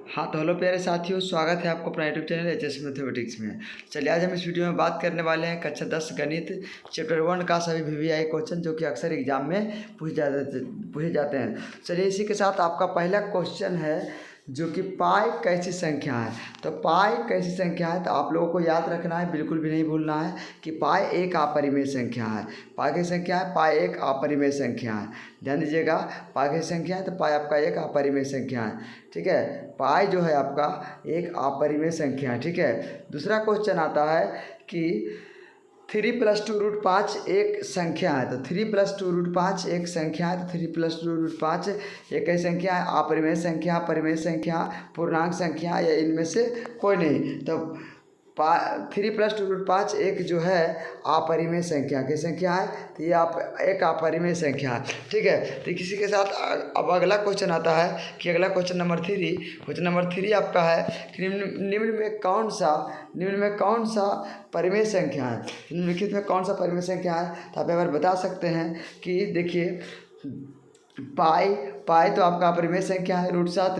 हाँ तो हेलो प्यारे साथियों, स्वागत है आपको अपना यूट्यूब चैनल एचएस मैथमेटिक्स में। चलिए आज हम इस वीडियो में बात करने वाले हैं कक्षा 10 गणित चैप्टर 1 का सभी वीवीआई क्वेश्चन जो कि अक्सर एग्जाम में पूछे जाते हैं। चलिए इसी के साथ आपका पहला क्वेश्चन है जो कि पाई कैसी संख्या है। तो पाई कैसी संख्या है तो आप लोगों को याद रखना है, बिल्कुल भी नहीं भूलना है कि पाई एक अपरिमेय संख्या है। पाई की संख्या है, पाई एक अपरिमेय संख्या है। ध्यान दीजिएगा, पाई की संख्या है तो पाई आपका एक अपरिमेय संख्या है। ठीक है, पाई जो है आपका एक अपरिमेय संख्या है। ठीक है, दूसरा क्वेश्चन आता है कि 3+2√5 एक संख्या है। तो 3+2√5 एक संख्या है। तो 3+2√5 एक कैसी संख्या है? अपरिमेय संख्या, परिमेय संख्या, पूर्णांक संख्या या इनमें से कोई नहीं। तो 3+2√5 एक जो है अपरिमेय संख्या की संख्या है। तो ये आप एक अपरिमेय संख्या है। ठीक है, तो किसी के साथ अब अगला क्वेश्चन आता है कि अगला क्वेश्चन नंबर 3 आपका है कि निम्न में कौन सा परिमेय संख्या है। निम्नलिखित में कौन सा परिमेय संख्या है? तो आप एक बार बता सकते हैं कि देखिए पाई तो आपका अपरिमेय संख्या है। √7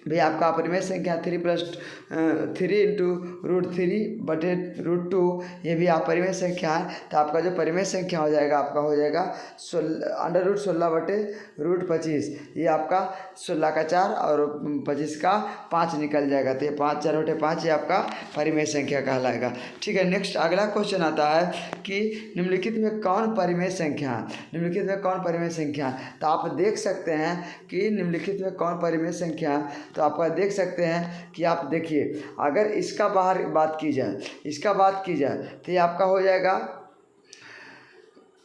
भी आपका अपरिमेय संख्या 3 इंटू √3/√2 ये भी अपरिमेय संख्या है। तो आपका जो परिमेय संख्या हो जाएगा आपका हो जाएगा √16/√25। ये आपका 16 का 4 और 25 का 5 निकल जाएगा। तो ये 5 4 5 ये आपका परिमेय संख्या कहलाएगा। ठीक है, नेक्स्ट अगला क्वेश्चन आता है कि निम्नलिखित में कौन परिमेय संख्या है। निम्नलिखित में कौन परिमेय संख्या है? तो आप देख सकते हैं कि निम्नलिखित में कौन परिमेय संख्या है। तो आप देख सकते हैं कि आप देखिए अगर इसका बाहर बात की जाए तो ये आपका हो जाएगा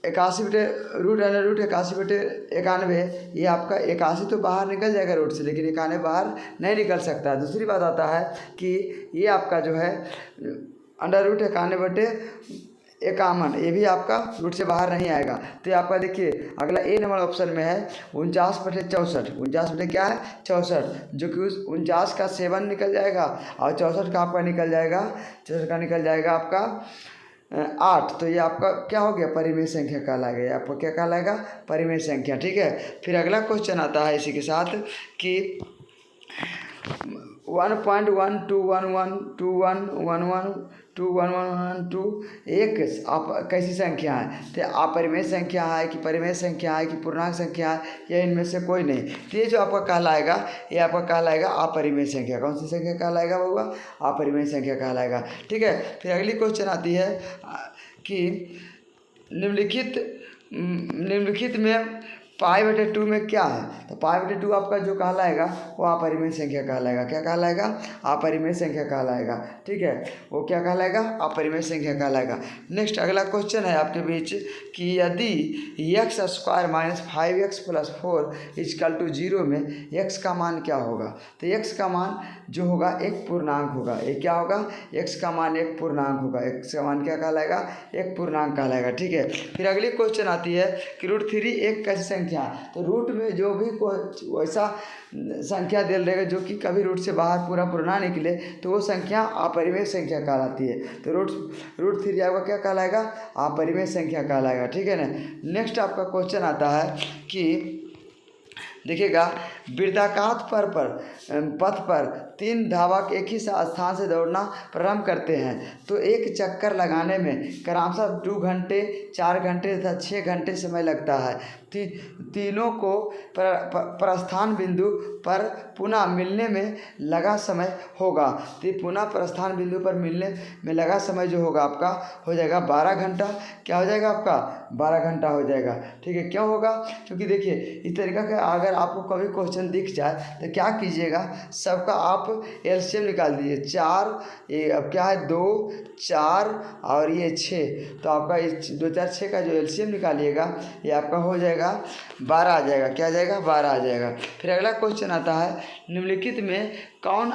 81/√81/91। ये आपका 81 तो बाहर निकल जाएगा रूट से, लेकिन 91 बाहर नहीं निकल सकता। दूसरी बात आता है कि ये आपका जो है √91/51 ये भी आपका रूट से बाहर नहीं आएगा। तो ये आपका देखिए अगला ए नंबर ऑप्शन में है 49/64। 49 क्या है? 64, जो कि उस 49 का 7 निकल जाएगा और 64 का आपका निकल जाएगा आपका 8। तो ये आपका क्या हो गया? परिमेय संख्या कहलाएगा। ये आपको क्या कहलाएगा? परिमेय संख्या। ठीक है, फिर अगला क्वेश्चन आता है इसी के साथ कि 1.1211211211112 एक कैसी संख्या है? तो अपरिमेय संख्या है कि परिमेय संख्या है कि पूर्णांक संख्या है या इनमें से कोई नहीं। तो ये जो आपका कहलाएगा ये आपका कहलाएगा अपरिमेय संख्या। कौन सी संख्या कहलाएगा बउआ? अपरिमेय संख्या कहलाएगा। ठीक है, फिर अगली क्वेश्चन आती है कि निम्नलिखित में π/2 में क्या है? तो π/2 आपका जो कहलाएगा वो अपरिमेय संख्या कहलाएगा। क्या कहलाएगा? अपरिमेय संख्या कहलाएगा। ठीक है, वो क्या कहलाएगा? अपरिमेय संख्या कहलाएगा। नेक्स्ट अगला क्वेश्चन है आपके बीच कि यदि x² - 5x + 4 = 0 में x का मान क्या होगा? तो x का मान जो होगा एक पूर्णांक होगा। ये क्या होगा? x का मान एक पूर्णांक होगा। x का मान क्या कहलाएगा? एक पूर्णांक कहलाएगा। ठीक है, फिर अगली क्वेश्चन आती है कि √3 एक कैसी संख्या? तो रूट में जो भी कोई वैसा संख्या दे रहेगा जो कि कभी रूट से बाहर पूरा ना निकले तो वो संख्या अपरिमेय संख्या कहलाती है। तो √3 आपका क्या कहलाएगा? अपरिमेय संख्या कहलाएगा। ठीक है ना। नेक्स्ट आपका क्वेश्चन आता है कि देखिएगा वृत्ताकार पथ पर 3 धावक एक ही स्थान से दौड़ना प्रारंभ करते हैं तो एक चक्कर लगाने में क्रमशः 2 घंटे, 4 घंटे तथा 6 घंटे समय लगता है। तीनों को प्रस्थान बिंदु पर पुनः मिलने में लगा समय होगा। तो पुनः प्रस्थान बिंदु पर मिलने में लगा समय जो होगा आपका हो जाएगा 12 घंटा। क्या हो जाएगा आपका? 12 घंटा हो जाएगा। ठीक है, क्यों होगा? क्योंकि देखिए इस तरीका का अगर आपको कभी क्वेश्चन दिख जाए तो क्या कीजिएगा, सबका आप एलसीएम निकाल दीजिए। 4 ये अब क्या है 2 4 और ये 6। तो आपका 2 4 6 का जो एलसीएम निकालिएगा ये आपका हो जाएगा 12 आ जाएगा। क्या आ जाएगा? 12 आ जाएगा। फिर अगला क्वेश्चन आता है निम्नलिखित में कौन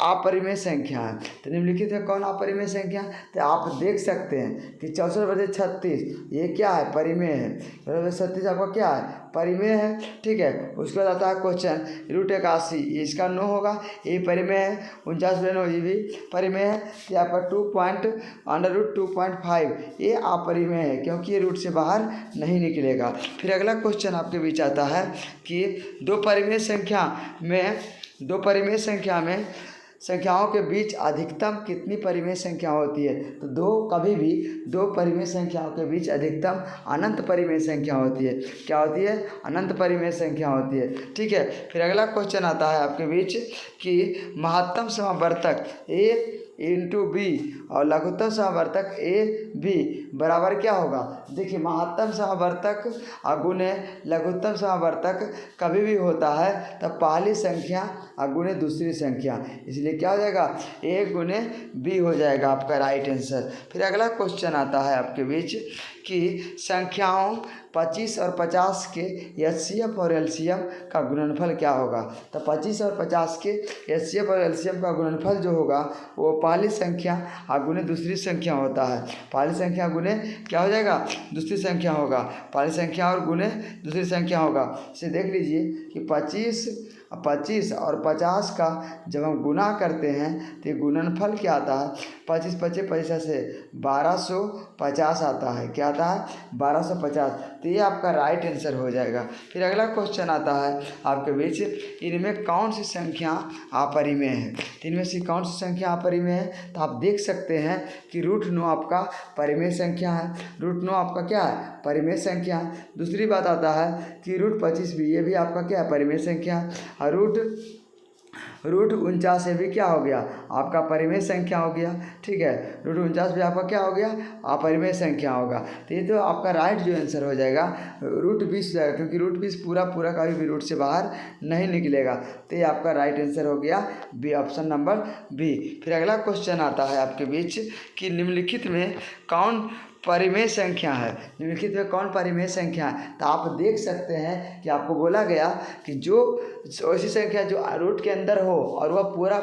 अपरिमेय संख्या है? तो निम्नलिखित में कौन अपरिमेय संख्या? तो आप देख सकते हैं कि 64/36 ये क्या है? परिमेय है। 36 आपका क्या है? परिमेय है। ठीक है, उसके बाद आता है क्वेश्चन √81 इसका 9 होगा, ये परिमेय है। 49/9 ये भी परिमेय है। ये आपका √2.5 ये अपरिमेय है क्योंकि ये रूट से बाहर नहीं निकलेगा। फिर अगला क्वेश्चन आपके बीच आता है कि 2 परिमेय संख्या में दो परिमेय संख्याओं के बीच अधिकतम कितनी परिमेय संख्या होती है? तो कभी भी दो परिमेय संख्याओं के बीच अधिकतम अनंत परिमेय संख्या होती है। क्या होती है? अनंत परिमेय संख्या होती है। ठीक है, फिर अगला क्वेश्चन आता है आपके बीच कि महत्तम समावर्तक ए इंटू बी और लघुत्तम समावर्तक ए बी बराबर क्या होगा? देखिए, महत्तम समावर्तक गुणे लघुत्तम समावर्तक कभी भी होता है तब पहली संख्या गुणे दूसरी संख्या, इसलिए क्या हो जाएगा? ए गुणे बी हो जाएगा आपका राइट आंसर। फिर अगला क्वेश्चन आता है आपके बीच कि संख्याओं 25 और 50 के एचसीएफ और एलसीएम का गुणनफल क्या होगा? तो 25 और 50 के एचसीएफ और एलसीएम का गुणनफल जो होगा वो पहली संख्या गुणे दूसरी संख्या होता है। पहली संख्या गुणे क्या हो जाएगा? दूसरी संख्या होगा। पहली संख्या और गुणे दूसरी संख्या होगा। इसे देख लीजिए कि 25 और 50 का जब हम गुना करते हैं तो ये गुणनफल क्या आता है? 25 25 50 से 1250 आता है। क्या आता है? 1250। तो ये आपका राइट आंसर हो जाएगा। फिर अगला क्वेश्चन आता है आपके बीच, इनमें कौन सी संख्या अपरिमेय है? इनमें से कौन सी संख्या अपरिमेय है? तो आप देख सकते हैं कि √9 आपका परिमेय संख्या है। √9 आपका क्या है? परिमेय संख्या है। दूसरी बात आता है कि √25 भी, ये भी आपका क्या है? परिमेय संख्या है। और √49 भी क्या हो गया? आपका परिमेय संख्या हो गया। ठीक है, √49 भी आपका क्या हो गया? अपरिमेय संख्या होगा। तो ये तो आपका राइट जो आंसर हो जाएगा √20 जाएगा, क्योंकि √20 पूरा कभी भी रूट से बाहर नहीं निकलेगा। तो ये आपका राइट आंसर हो गया बी, ऑप्शन नंबर बी। फिर अगला क्वेश्चन आता है आपके बीच कि निम्नलिखित में कौन परिमेय संख्या है? निम्नलिखित में कौन परिमेय संख्या है? तो आप देख सकते हैं कि आपको बोला गया कि जो ऐसी संख्या जो रूट के अंदर हो और वह पूरा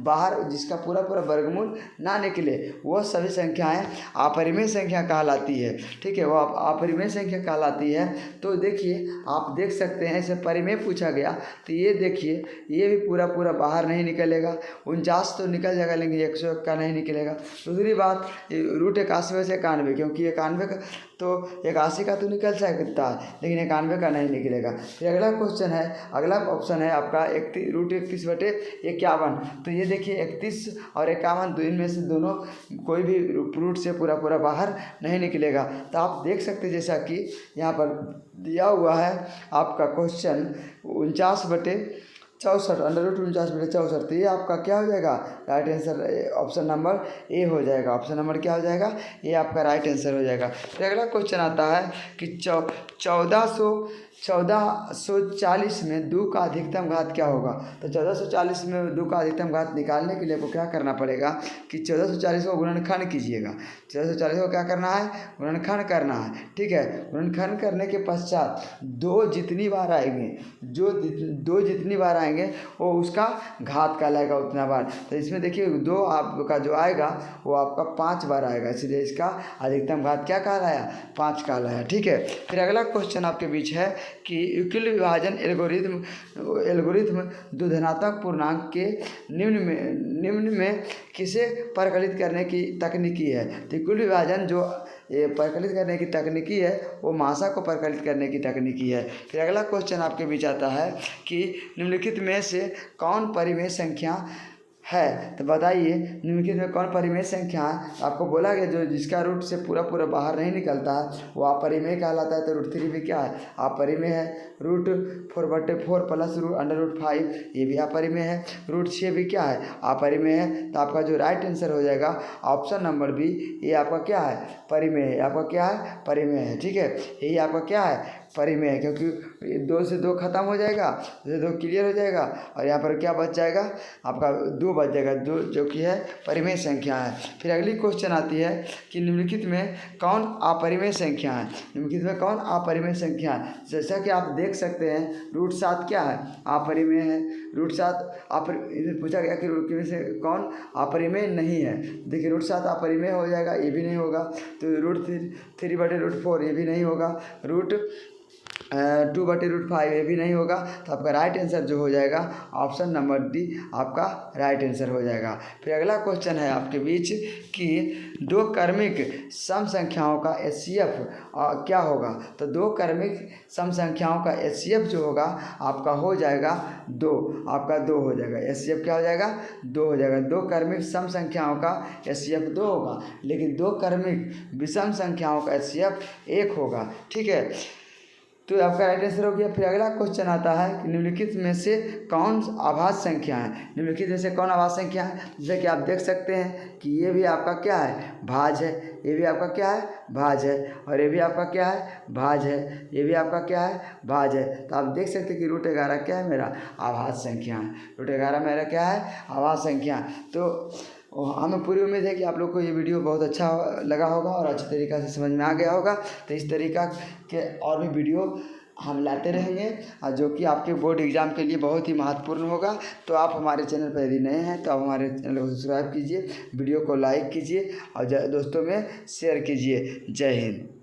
बाहर, जिसका पूरा वर्गमूल ना निकले, वह सभी संख्याएं अपरिमेय संख्या कहलाती है। ठीक है, वह अपरिमेय संख्या कहलाती है। तो देखिए, आप देख सकते हैं, इसे परिमेय पूछा गया तो ये देखिए, ये भी पूरा बाहर नहीं निकलेगा। 49 तो निकल जाएगा, लेकिन 101 का नहीं निकलेगा। दूसरी बात, √81 में से 91, क्योंकि 91 का तो 81 का तो निकल सकता है, लेकिन 91 का नहीं निकलेगा। फिर अगला क्वेश्चन है, अगला ऑप्शन है आपका √31/51। तो ये देखिए, 31 और 51 दो इनमें से दोनों कोई भी रूट से पूरा बाहर नहीं निकलेगा। तो आप देख सकते हैं जैसा कि यहाँ पर दिया हुआ है आपका क्वेश्चन 49/64, √49/64। तो ये आपका क्या हो जाएगा? Right answer option number A हो जाएगा। ऑप्शन नंबर क्या हो जाएगा? ये आपका राइट आंसर हो जाएगा। फिर अगला क्वेश्चन आता है कि 1440 में 2 का अधिकतम घात क्या होगा? तो 1440 में 2 का अधिकतम घात निकालने के लिए आपको क्या करना पड़ेगा कि 1440 को गुणनखंड कीजिएगा। 1440 को क्या करना है? गुणनखंड करना है। ठीक है, गुणनखंड करने के पश्चात 2 जितनी बार आएंगे, दो जितनी बार आएंगे वो उसका घात कहलाएगा उतना बार। तो इसमें देखिए, 2 आपका जो आएगा वो आपका 5 बार आएगा, इसलिए इसका अधिकतम घात क्या कहलाया? 5 कहलाया। ठीक है, फिर अगला क्वेश्चन आपके बीच है कि यूक्लिड विभाजन एल्गोरिथम धनात्मक पूर्णांक के निम्न में किसे परिकलित करने की तकनीकी है? तो यूक्लिड विभाजन जो ये परिकलित करने की तकनीकी है वो मासा को परिकलित करने की तकनीकी है। फिर अगला क्वेश्चन आपके बीच आता है कि निम्नलिखित में से कौन परिमेय संख्या है? तो बताइए, निम्नलिखित में कौन परिमेय संख्या है? आपको बोला गया जो जिसका रूट से पूरा बाहर नहीं निकलता है वो अपरिमेय कहलाता है। तो √3 भी क्या है? अपरिमेय है। √4/4 प्लस √5 ये भी अपरिमेय है। √6 भी क्या है? अपरिमेय है। तो आपका जो राइट आंसर हो जाएगा ऑप्शन नंबर बी, ये आपका क्या है? परिमेय है। आपका क्या है? परिमेय है। ठीक है, यही आपका क्या है? परिमेय है, क्योंकि 2 से 2 खत्म हो जाएगा, 2 से 2 क्लियर हो जाएगा और यहाँ पर क्या बच जाएगा? आपका 2 बच जाएगा, 2 जो कि है परिमेय संख्या है। फिर अगली क्वेश्चन आती है कि निम्नलिखित में कौन अपरिमेय संख्या है? निम्नलिखित में कौन अपरिमेय संख्या है? जैसा कि आप देख सकते हैं, √7 क्या है? अपरिमेय है। √7 पूछा गया कि √3 में से कौन अपरिमेय नहीं है? देखिए, √7 अपरिमेय हो जाएगा, ये भी नहीं होगा। तो √3/4 ये भी नहीं होगा। 2/√5 ये भी नहीं होगा। तो आपका राइट आंसर जो हो जाएगा ऑप्शन नंबर डी आपका राइट आंसर हो जाएगा। फिर अगला क्वेश्चन है आपके बीच कि दो क्रमिक सम संख्याओं का HCF क्या होगा। तो दो क्रमिक सम संख्याओं का HCF जो होगा आपका हो जाएगा 2, आपका 2 हो जाएगा। HCF क्या हो जाएगा 2 हो जाएगा। दो क्रमिक सम संख्याओं का HCF 2 होगा, लेकिन दो क्रमिक विषम संख्याओं का HCF 1 होगा। ठीक है, तो आपका राइट आंसर हो गया। फिर अगला क्वेश्चन आता है कि निम्नलिखित में से कौन आभाज्य संख्या है। निम्नलिखित में से कौन आभाज्य संख्या है। जैसे कि आप देख सकते हैं कि ये भी आपका क्या है भाज्य है, ये भी आपका क्या है भाज्य है, और ये भी आपका क्या है भाज्य है, ये भी आपका क्या है भाज्य है। तो आप देख सकते हैं कि √11 क्या है मेरा आभाज्य संख्या है। √11 मेरा क्या है आभाज्य संख्या। तो हमें पूरी उम्मीद है कि आप लोग को ये वीडियो बहुत अच्छा लगा होगा और अच्छे तरीक़ा से समझ में आ गया होगा। तो इस तरीक़ा के और भी वीडियो हम लाते रहेंगे, और जो कि आपके बोर्ड एग्ज़ाम के लिए बहुत ही महत्वपूर्ण होगा। तो आप हमारे चैनल पर यदि नए हैं तो आप हमारे चैनल को सब्सक्राइब कीजिए, वीडियो को लाइक कीजिए और दोस्तों में शेयर कीजिए। जय हिंद।